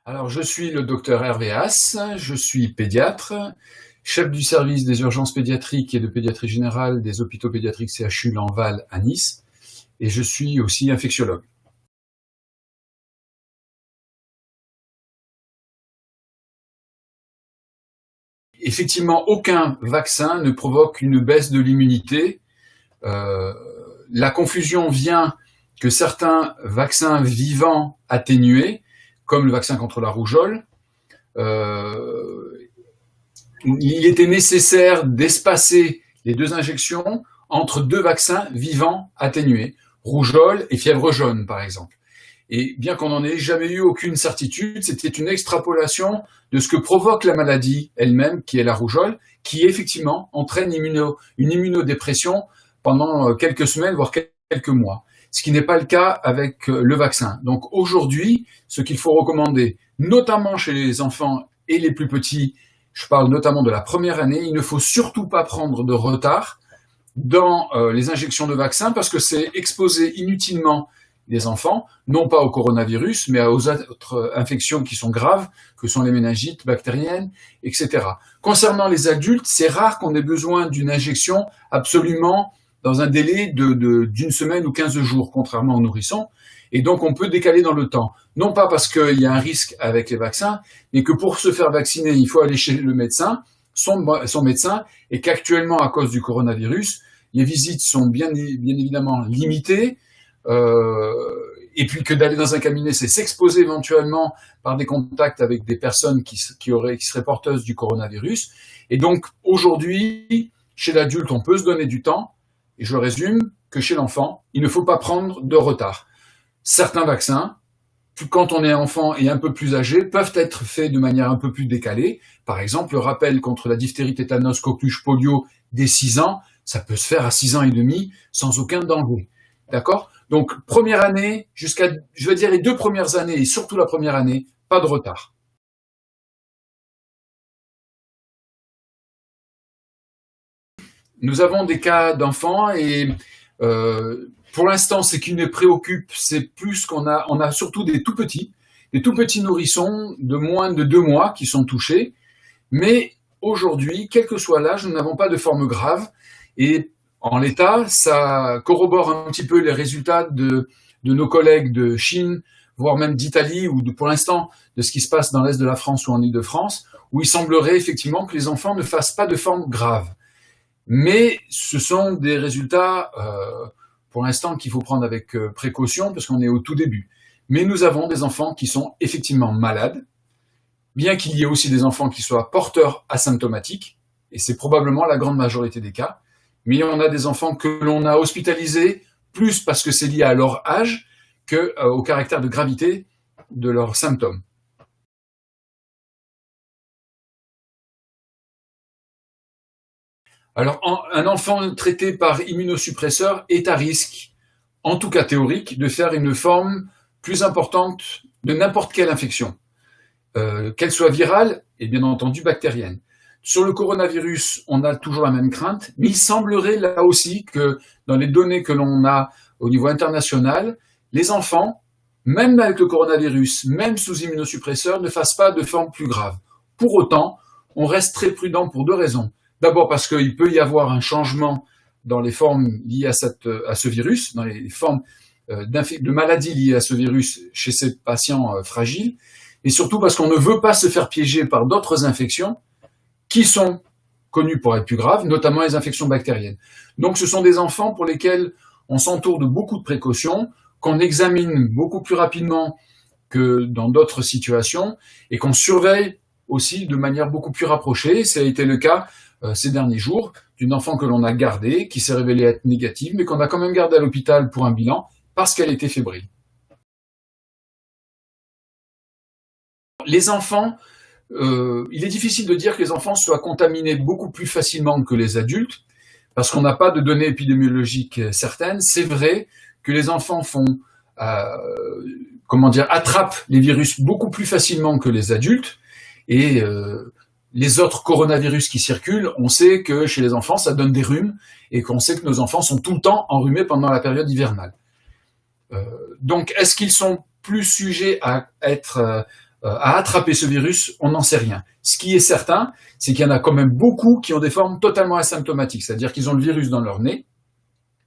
Alors, je suis le docteur Hervé Haas, je suis pédiatre, chef du service des urgences pédiatriques et de pédiatrie générale des hôpitaux pédiatriques CHU Lanval à Nice, et je suis aussi infectiologue. Effectivement, aucun vaccin ne provoque une baisse de l'immunité. La confusion vient que certains vaccins vivants atténués, comme le vaccin contre la rougeole, il était nécessaire d'espacer les deux injections entre deux vaccins vivants atténués, rougeole et fièvre jaune par exemple. Et bien qu'on n'en ait jamais eu aucune certitude, c'était une extrapolation de ce que provoque la maladie elle-même, qui est la rougeole, qui effectivement entraîne une immunodépression pendant quelques semaines, voire quelques mois. Ce qui n'est pas le cas avec le vaccin. Donc aujourd'hui, ce qu'il faut recommander, notamment chez les enfants et les plus petits, je parle notamment de la première année, il ne faut surtout pas prendre de retard dans les injections de vaccins parce que c'est exposer inutilement les enfants, non pas au coronavirus, mais aux autres infections qui sont graves, que sont les méningites bactériennes, etc. Concernant les adultes, c'est rare qu'on ait besoin d'une injection absolument dans un délai d'une semaine ou 15 jours, contrairement aux nourrissons. Et donc, on peut décaler dans le temps. Non pas parce qu'il y a un risque avec les vaccins, mais que pour se faire vacciner, il faut aller chez le médecin, son médecin, et qu'actuellement, à cause du coronavirus, les visites sont bien évidemment limitées, et puis que d'aller dans un cabinet, c'est s'exposer éventuellement par des contacts avec des personnes qui seraient porteuses du coronavirus. Et donc, aujourd'hui, chez l'adulte, on peut se donner du temps, et je résume que chez l'enfant, il ne faut pas prendre de retard. Certains vaccins, quand on est enfant et un peu plus âgé, peuvent être faits de manière un peu plus décalée. Par exemple, le rappel contre la diphtérie, tétanos, coqueluche, polio dès 6 ans, ça peut se faire à 6 ans et demi sans aucun danger. D'accord ? Donc, première année, jusqu'à, je veux dire, les 2 premières années, et surtout la première année, pas de retard. Nous avons des cas d'enfants et pour l'instant, ce qui nous préoccupe, c'est plus on a surtout des tout petits nourrissons de moins de 2 mois qui sont touchés. Mais aujourd'hui, quel que soit l'âge, nous n'avons pas de forme grave. Et en l'état, ça corrobore un petit peu les résultats de nos collègues de Chine, voire même d'Italie, ou pour l'instant, de ce qui se passe dans l'Est de la France ou en Île-de-France, où il semblerait effectivement que les enfants ne fassent pas de forme grave. Mais ce sont des résultats, pour l'instant, qu'il faut prendre avec précaution, parce qu'on est au tout début. Mais nous avons des enfants qui sont effectivement malades, bien qu'il y ait aussi des enfants qui soient porteurs asymptomatiques, et c'est probablement la grande majorité des cas, mais on a des enfants que l'on a hospitalisés plus parce que c'est lié à leur âge qu'au caractère de gravité de leurs symptômes. Alors, un enfant traité par immunosuppresseur est à risque, en tout cas théorique, de faire une forme plus importante de n'importe quelle infection, qu'elle soit virale et bien entendu bactérienne. Sur le coronavirus, on a toujours la même crainte, mais il semblerait là aussi que dans les données que l'on a au niveau international, les enfants, même avec le coronavirus, même sous immunosuppresseur, ne fassent pas de forme plus grave. Pour autant, on reste très prudent pour 2 raisons. D'abord parce qu'il peut y avoir un changement dans les formes liées à ce virus, dans les formes de maladies liées à ce virus chez ces patients fragiles, et surtout parce qu'on ne veut pas se faire piéger par d'autres infections qui sont connues pour être plus graves, notamment les infections bactériennes. Donc ce sont des enfants pour lesquels on s'entoure de beaucoup de précautions, qu'on examine beaucoup plus rapidement que dans d'autres situations, et qu'on surveille aussi de manière beaucoup plus rapprochée. Ça a été le cas ces derniers jours d'une enfant que l'on a gardée, qui s'est révélée être négative, mais qu'on a quand même gardée à l'hôpital pour un bilan parce qu'elle était fébrile. Les enfants, il est difficile de dire que les enfants soient contaminés beaucoup plus facilement que les adultes, parce qu'on n'a pas de données épidémiologiques certaines. C'est vrai que les enfants attrapent les virus beaucoup plus facilement que les adultes, et les autres coronavirus qui circulent, on sait que chez les enfants, ça donne des rhumes, et qu'on sait que nos enfants sont tout le temps enrhumés pendant la période hivernale. Donc, est-ce qu'ils sont plus sujets à être à attraper ce virus, on n'en sait rien. Ce qui est certain, c'est qu'il y en a quand même beaucoup qui ont des formes totalement asymptomatiques, c'est-à-dire qu'ils ont le virus dans leur nez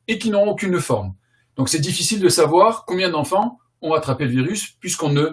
et qui n'ont aucune forme. Donc c'est difficile de savoir combien d'enfants ont attrapé le virus puisqu'on ne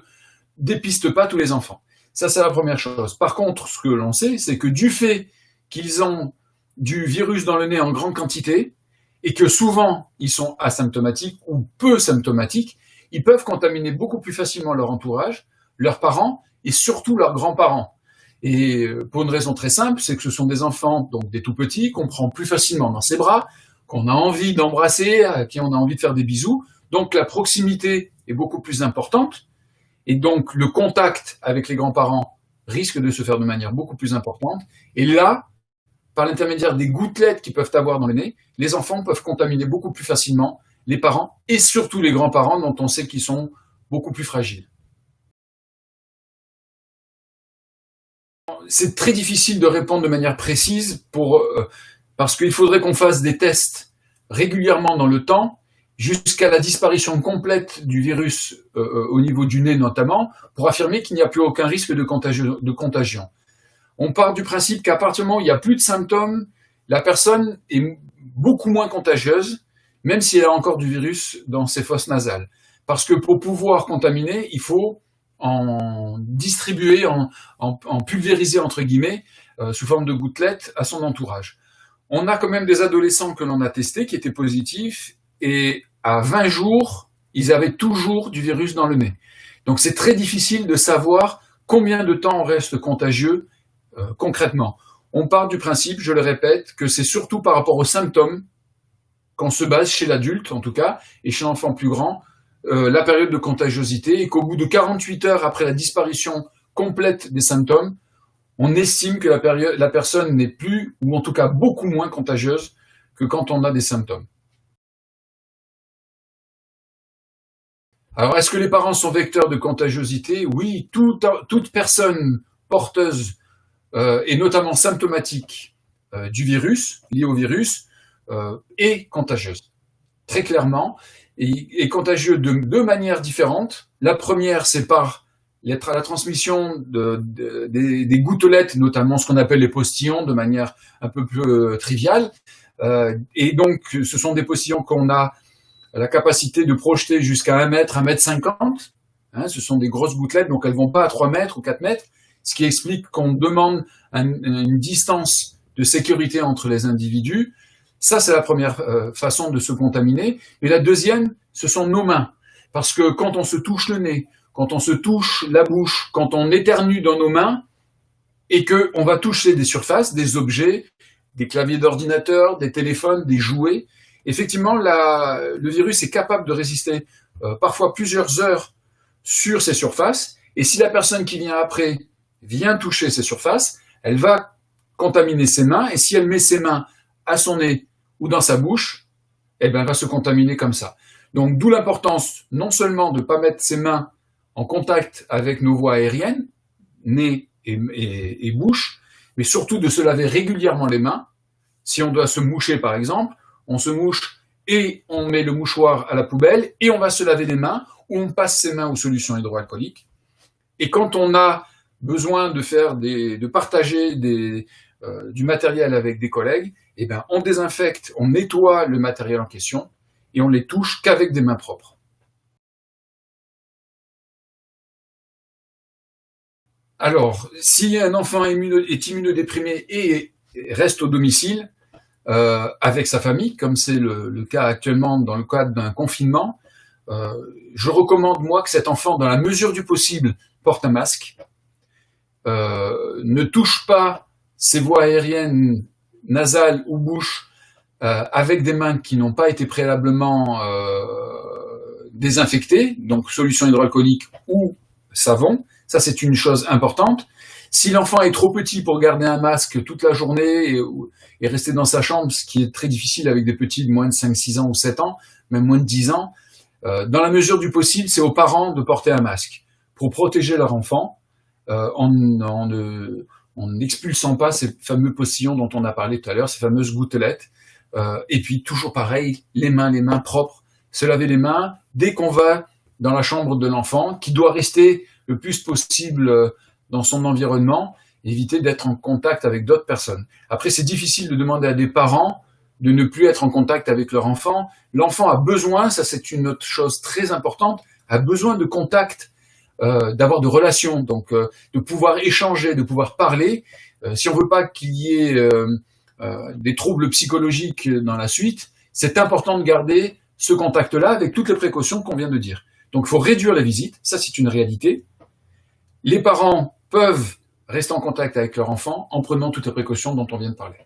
dépiste pas tous les enfants. Ça, c'est la première chose. Par contre, ce que l'on sait, c'est que du fait qu'ils ont du virus dans le nez en grande quantité et que souvent ils sont asymptomatiques ou peu symptomatiques, ils peuvent contaminer beaucoup plus facilement leur entourage, leurs parents et surtout leurs grands-parents. Et pour une raison très simple, c'est que ce sont des enfants, donc des tout petits, qu'on prend plus facilement dans ses bras, qu'on a envie d'embrasser, à qui on a envie de faire des bisous. Donc la proximité est beaucoup plus importante et donc le contact avec les grands-parents risque de se faire de manière beaucoup plus importante. Et là, par l'intermédiaire des gouttelettes qu'ils peuvent avoir dans le nez, les enfants peuvent contaminer beaucoup plus facilement les parents et surtout les grands-parents dont on sait qu'ils sont beaucoup plus fragiles. C'est très difficile de répondre de manière précise parce qu'il faudrait qu'on fasse des tests régulièrement dans le temps jusqu'à la disparition complète du virus au niveau du nez notamment pour affirmer qu'il n'y a plus aucun risque de contagion. On part du principe qu'à partir du moment où il n'y a plus de symptômes, la personne est beaucoup moins contagieuse, même si elle a encore du virus dans ses fosses nasales. Parce que pour pouvoir contaminer, il faut en distribuer, en pulvériser entre guillemets, sous forme de gouttelettes à son entourage. On a quand même des adolescents que l'on a testés qui étaient positifs et à 20 jours, ils avaient toujours du virus dans le nez. Donc c'est très difficile de savoir combien de temps on reste contagieux concrètement. On part du principe, je le répète, que c'est surtout par rapport aux symptômes qu'on se base chez l'adulte en tout cas, et chez l'enfant plus grand, la période de contagiosité, et qu'au bout de 48 heures après la disparition complète des symptômes, on estime que la personne n'est plus, ou en tout cas beaucoup moins contagieuse que quand on a des symptômes. Alors, est-ce que les parents sont vecteurs de contagiosité? Oui, toute personne porteuse et notamment symptomatique du virus, liée au virus, est contagieuse. Très clairement, et contagieux de deux manières différentes. La première, c'est par la transmission des gouttelettes, notamment ce qu'on appelle les postillons, de manière un peu plus triviale. Et donc, ce sont des postillons qu'on a la capacité de projeter jusqu'à 1 mètre, 1,50 m. Hein, ce sont des grosses gouttelettes, donc elles ne vont pas à 3 mètres ou 4 mètres, ce qui explique qu'on demande une distance de sécurité entre les individus. Ça, c'est la première façon de se contaminer. Et la deuxième, ce sont nos mains. Parce que quand on se touche le nez, quand on se touche la bouche, quand on éternue dans nos mains, et qu'on va toucher des surfaces, des objets, des claviers d'ordinateur, des téléphones, des jouets, effectivement, le virus est capable de résister parfois plusieurs heures sur ces surfaces. Et si la personne qui vient après vient toucher ces surfaces, elle va contaminer ses mains. Et si elle met ses mains à son nez ou dans sa bouche, eh ben, elle va se contaminer comme ça. Donc, d'où l'importance non seulement de ne pas mettre ses mains en contact avec nos voies aériennes, nez et bouche, mais surtout de se laver régulièrement les mains. Si on doit se moucher, par exemple, on se mouche et on met le mouchoir à la poubelle et on va se laver les mains ou on passe ses mains aux solutions hydroalcooliques. Et quand on a besoin de partager du matériel avec des collègues, eh ben, on désinfecte, on nettoie le matériel en question et on les touche qu'avec des mains propres. Alors, si un enfant est immunodéprimé et reste au domicile avec sa famille, comme c'est le cas actuellement dans le cadre d'un confinement, je recommande, moi, que cet enfant, dans la mesure du possible, porte un masque, ne touche pas ses voies aériennes, nasales ou bouche avec des mains qui n'ont pas été préalablement désinfectées, donc solution hydroalcoolique ou savon. Ça, c'est une chose importante. Si l'enfant est trop petit pour garder un masque toute la journée et rester dans sa chambre, ce qui est très difficile avec des petits de moins de 5, 6 ans ou 7 ans, même moins de 10 ans, dans la mesure du possible, c'est aux parents de porter un masque pour protéger leur enfant en n'expulsant pas ces fameux postillons dont on a parlé tout à l'heure, ces fameuses gouttelettes. Et puis, toujours pareil, les mains propres, se laver les mains dès qu'on va dans la chambre de l'enfant, qui doit rester le plus possible dans son environnement, éviter d'être en contact avec d'autres personnes. Après, c'est difficile de demander à des parents de ne plus être en contact avec leur enfant. L'enfant a besoin, ça c'est une autre chose très importante, a besoin de contact, d'avoir de relations, donc de pouvoir échanger, de pouvoir parler. Si on veut pas qu'il y ait des troubles psychologiques dans la suite, c'est important de garder ce contact-là avec toutes les précautions qu'on vient de dire. Donc il faut réduire les visites, ça c'est une réalité. Les parents peuvent rester en contact avec leur enfant en prenant toutes les précautions dont on vient de parler.